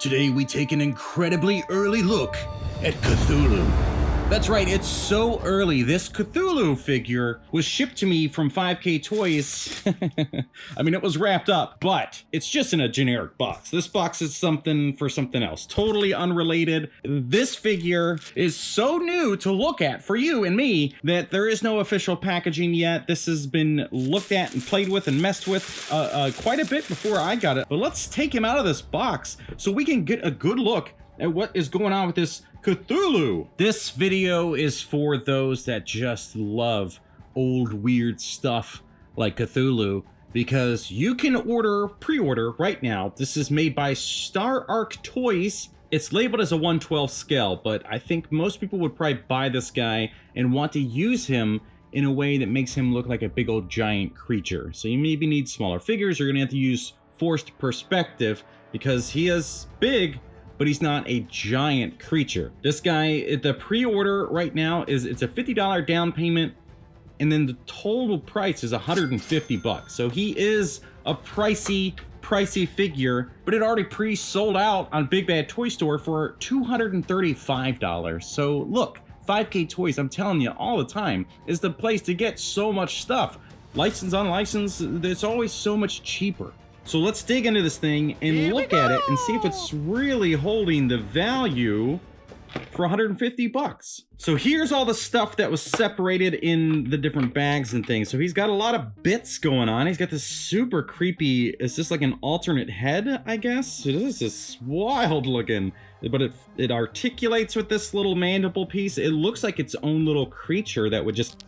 Today we take an incredibly early look at Cthulhu. That's right, it's so early. This Cthulhu figure was shipped to me from 5K Toys. I mean, it was wrapped up, but it's just in a generic box. This box is something for something else, totally unrelated. This figure is so new to look at for you and me that there is no official packaging yet. This has been looked at and played with and messed with quite a bit before I got it. But let's take him out of this box so we can get a good look at what is going on with this Cthulhu. This video is for those that just love old weird stuff like Cthulhu, because you can pre-order right now. This is made by StarArc Toys. It's labeled as a 1/12 scale, but I think most people would probably buy this guy and want to use him in a way that makes him look like a big old giant creature. So you maybe need smaller figures. You're gonna have to use forced perspective because he is big, but he's not a giant creature. This guy, the pre-order right now it's a $50 down payment, and then the total price is 150 bucks. So he is a pricey figure, but it already pre-sold out on Big Bad Toy Store for $235. So look, 5K Toys, I'm telling you all the time, is the place to get so much stuff. License on license, it's always so much cheaper. So let's dig into this thing and look at it and see if it's really holding the value for 150 bucks. So here's all the stuff that was separated in the different bags and things. So he's got a lot of bits going on. He's got this super creepy, is this like an alternate head, I guess? This is wild looking, but it articulates with this little mandible piece. It looks like its own little creature that would just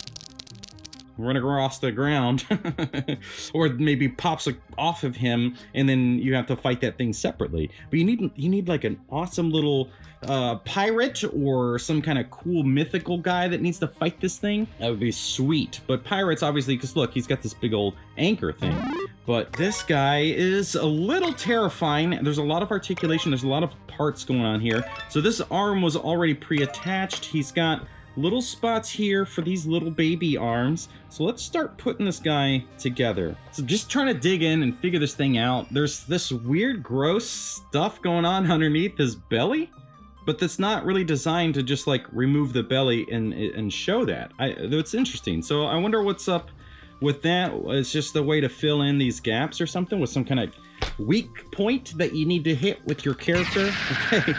run across the ground or maybe pops off of him, and then you have to fight that thing separately. But you need like an awesome little pirate or some kind of cool mythical guy that needs to fight this thing. That would be sweet. But pirates, obviously, because look, he's got this big old anchor thing. But this guy is a little terrifying. There's a lot of articulation. There's a lot of parts going on here. So this arm was already pre-attached. He's got little spots here for these little baby arms. So let's start putting this guy together. So just trying to dig in and figure this thing out. There's this weird, gross stuff going on underneath his belly, but that's not really designed to just like remove the belly and show that. That's interesting. So I wonder what's up with that. It's just a way to fill in these gaps or something with some kind of weak point that you need to hit with your character. Okay.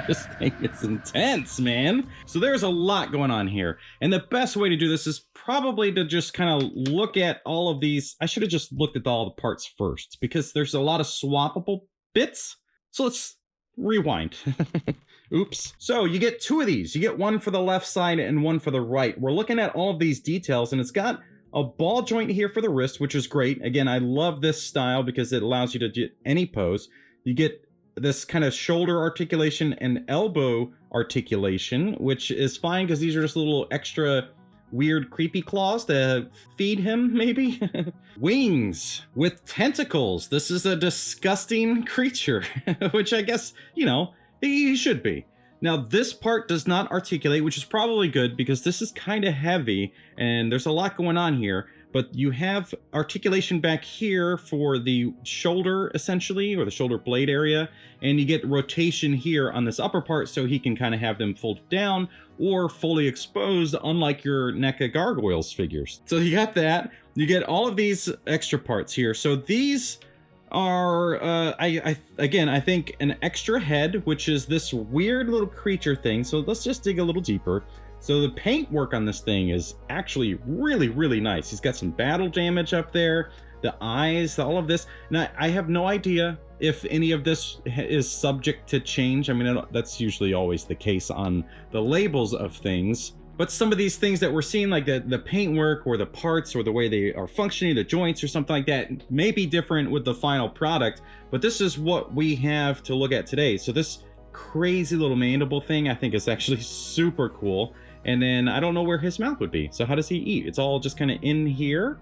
This thing is intense, man. So there's a lot going on here. And the best way to do this is probably to just kind of look at all of these. I should have just looked at all the parts first because there's a lot of swappable bits. So let's rewind. Oops. So you get two of these. You get one for the left side and one for the right. We're looking at all of these details, and it's got a ball joint here for the wrist, which is great. Again, I love this style because it allows you to do any pose. You get this kind of shoulder articulation and elbow articulation, which is fine because these are just little extra weird creepy claws to feed him, maybe. Wings with tentacles. This is a disgusting creature, which I guess, you know, he should be. Now this part does not articulate, which is probably good because this is kind of heavy and there's a lot going on here, but you have articulation back here for the shoulder essentially, or the shoulder blade area, and you get rotation here on this upper part so he can kind of have them folded down or fully exposed, unlike your NECA Gargoyles figures. So you got that. You get all of these extra parts here. So these are I think an extra head, which is this weird little creature thing. So let's just dig a little deeper. So the paint work on this thing is actually really nice. He's got some battle damage up there, the eyes, all of this. Now I have no idea if any of this is subject to change. I mean, that's usually always the case on the labels of things. But some of these things that we're seeing, like the paint work or the parts or the way they are functioning, the joints or something like that, may be different with the final product. But this is what we have to look at today. So this crazy little mandible thing, I think, is actually super cool. And then I don't know where his mouth would be. So how does he eat? It's all just kind of in here.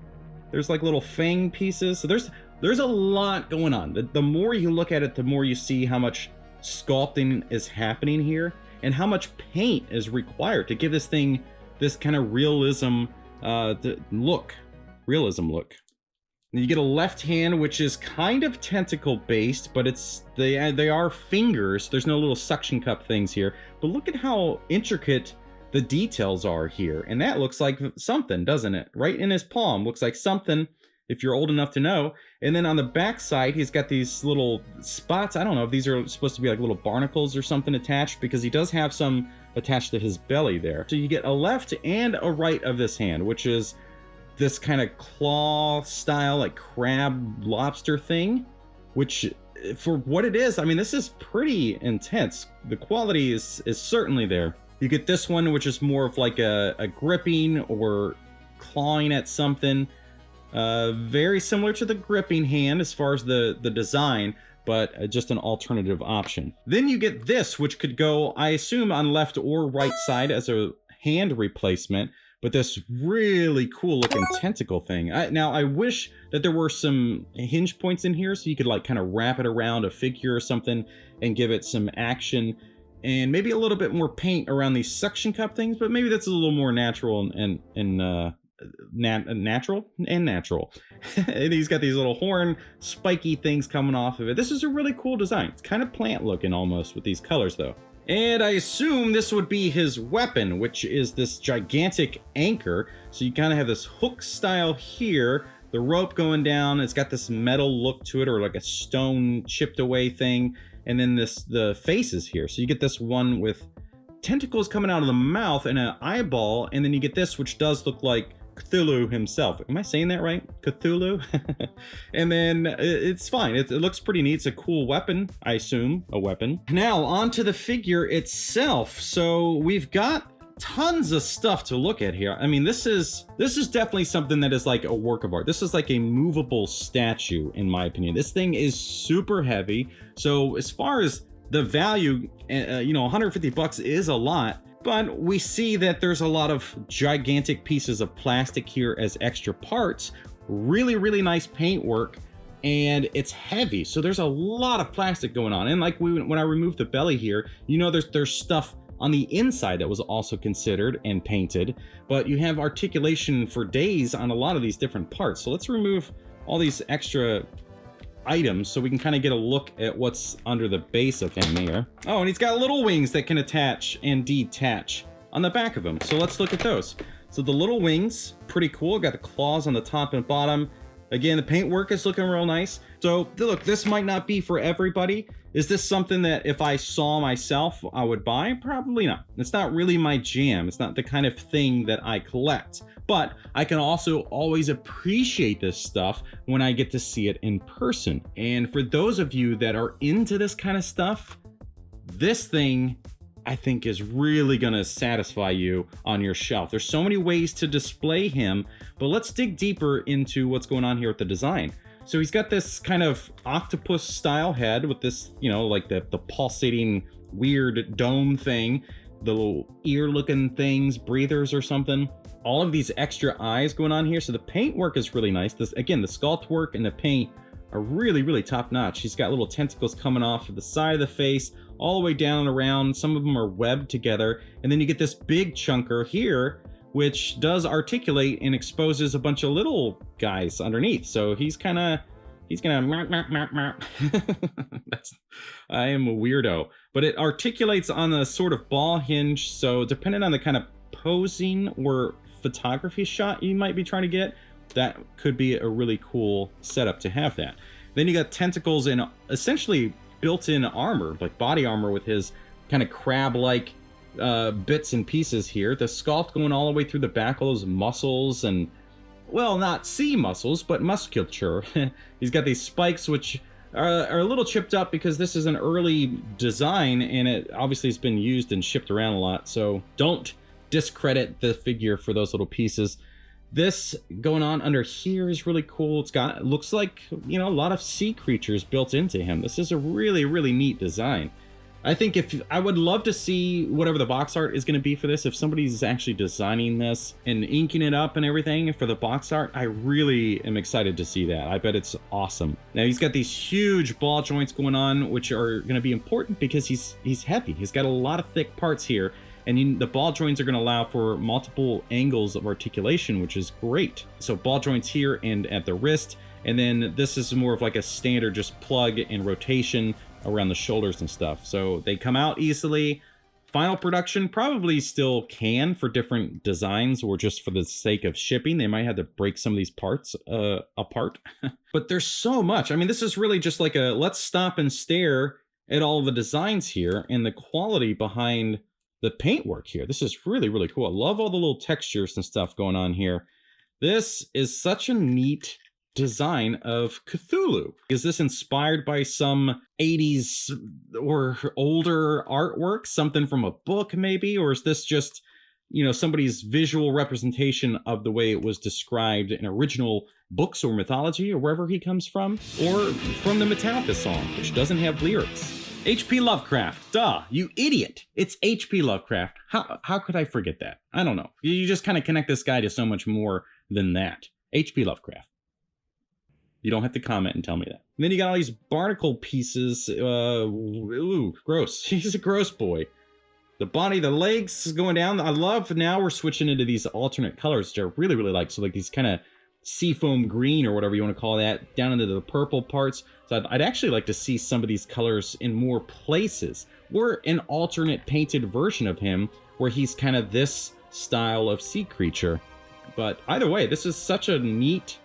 There's like little fang pieces. So there's a lot going on. The more you look at it, the more you see how much sculpting is happening here, and how much paint is required to give this thing this kind of realism look. And you get a left hand, which is kind of tentacle based, but they are fingers. There's no little suction cup things here. But look at how intricate the details are here. And that looks like something, doesn't it? Right in his palm. Looks like something, if you're old enough to know. And then on the back side, he's got these little spots. I don't know if these are supposed to be like little barnacles or something attached, because he does have some attached to his belly there. So you get a left and a right of this hand, which is this kind of claw style, like crab lobster thing, which for what it is, I mean, this is pretty intense. The quality is certainly there. You get this one, which is more of like a gripping or clawing at something. Very similar to the gripping hand as far as the design, but just an alternative option. Then you get this, which could go, I assume, on left or right side as a hand replacement, but this really cool looking tentacle thing. Now, I wish that there were some hinge points in here so you could like kind of wrap it around a figure or something and give it some action, and maybe a little bit more paint around these suction cup things, but maybe that's a little more natural and natural. And he's got these little horn spiky things coming off of it. This is a really cool design. It's kind of plant looking almost with these colors though. And I assume this would be his weapon, which is this gigantic anchor. So you kind of have this hook style here, the rope going down. It's got this metal look to it, or like a stone chipped away thing. And then the faces here. So you get this one with tentacles coming out of the mouth and an eyeball. And then you get this, which does look like Cthulhu himself. Am I saying that right? Cthulhu? And then it's fine. It looks pretty neat. It's a cool weapon, I assume, a weapon. Now, onto the figure itself. So we've got tons of stuff to look at here. I mean, this is definitely something that is like a work of art. This is like a movable statue, in my opinion. This thing is super heavy. So as far as the value, 150 bucks is a lot. But we see that there's a lot of gigantic pieces of plastic here as extra parts. Really, really nice paintwork, and it's heavy. So there's a lot of plastic going on. And like when I removed the belly here, there's stuff on the inside that was also considered and painted. But you have articulation for days on a lot of these different parts. So let's remove all these extra items so we can kind of get a look at what's under the base of him here. Oh, and he's got little wings that can attach and detach on the back of him. So let's look at those. So the little wings, pretty cool. Got the claws on the top and bottom. Again, the paintwork is looking real nice. So look, this might not be for everybody. Is this something that if I saw myself, I would buy? Probably not. It's not really my jam. It's not the kind of thing that I collect. But I can also always appreciate this stuff when I get to see it in person. And for those of you that are into this kind of stuff, this thing, I think, is really gonna satisfy you on your shelf. There's so many ways to display him, but let's dig deeper into what's going on here with the design. So he's got this kind of octopus style head with this, like the pulsating weird dome thing, the little ear looking things, breathers or something. All of these extra eyes going on here. So the paint work is really nice. Again, the sculpt work and the paint are really, really top notch. He's got little tentacles coming off of the side of the face, all the way down and around. Some of them are webbed together. And then you get this big chunker here, which does articulate and exposes a bunch of little guys underneath. So he's gonna I am a weirdo. But it articulates on a sort of ball hinge. So depending on the kind of posing or photography shot you might be trying to get, that could be a really cool setup to have that. Then you got tentacles and essentially built-in armor, like body armor with his kind of crab-like bits and pieces here. The sculpt going all the way through the back, all those muscles and, well, not sea muscles, but musculature. He's got these spikes, which are a little chipped up because this is an early design and it obviously has been used and shipped around a lot. So don't discredit the figure for those little pieces. This going on under here is really cool. It looks like, a lot of sea creatures built into him. This is a really, really neat design. I think I would love to see whatever the box art is going to be for this. If somebody's actually designing this and inking it up and everything for the box art, I really am excited to see that. I bet it's awesome. Now he's got these huge ball joints going on, which are going to be important because he's heavy. He's got a lot of thick parts here. And the ball joints are going to allow for multiple angles of articulation, which is great. So ball joints here and at the wrist. And then this is more of like a standard just plug and rotation around the shoulders and stuff. So they come out easily. Final production probably still can for different designs or just for the sake of shipping. They might have to break some of these parts apart. But there's so much. I mean, this is really just like a let's stop and stare at all the designs here and the quality behind the paintwork here. This is really, really cool. I love all the little textures and stuff going on here. This is such a neat design of Cthulhu. Is this inspired by some 80s or older artwork, something from a book maybe, or is this just, you know, somebody's visual representation of the way it was described in original books or mythology or wherever he comes from, or from the Metallica song, which doesn't have lyrics? H.P. Lovecraft, duh, you idiot. It's H.P. Lovecraft. How could I forget that? I don't know. You just kind of connect this guy to so much more than that. H.P. Lovecraft. You don't have to comment and tell me that. And then you got all these barnacle pieces. Ooh, gross. He's a gross boy. The body, the legs is going down. I love now we're switching into these alternate colors, which I really, really like. So like these kind of seafoam green or whatever you want to call that, down into the purple parts. So I'd actually like to see some of these colors in more places, or an alternate painted version of him where he's kind of this style of sea creature. But either way, this is such a neat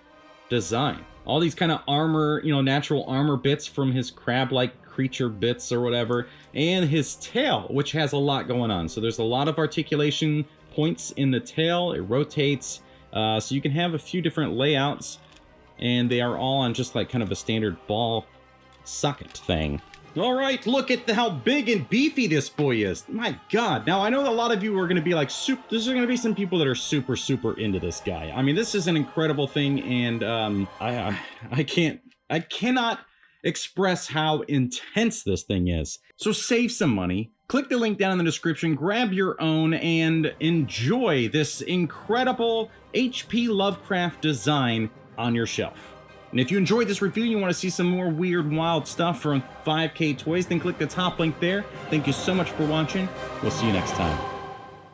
design. All these kind of armor, you know, natural armor bits from his crab-like creature bits or whatever, and his tail, which has a lot going on. So there's a lot of articulation points in the tail. It rotates, so you can have a few different layouts, and they are all on just like kind of a standard ball socket thing. All right, look at how big and beefy this boy is. My God. Now, I know a lot of you are going to be like, there's going to be some people that are super, super into this guy. I mean, this is an incredible thing, and I cannot express how intense this thing is. So save some money. Click the link down in the description, grab your own, and enjoy this incredible H.P. Lovecraft design on your shelf. And if you enjoyed this review and you want to see some more weird, wild stuff from 5K Toys, then click the top link there. Thank you so much for watching. We'll see you next time.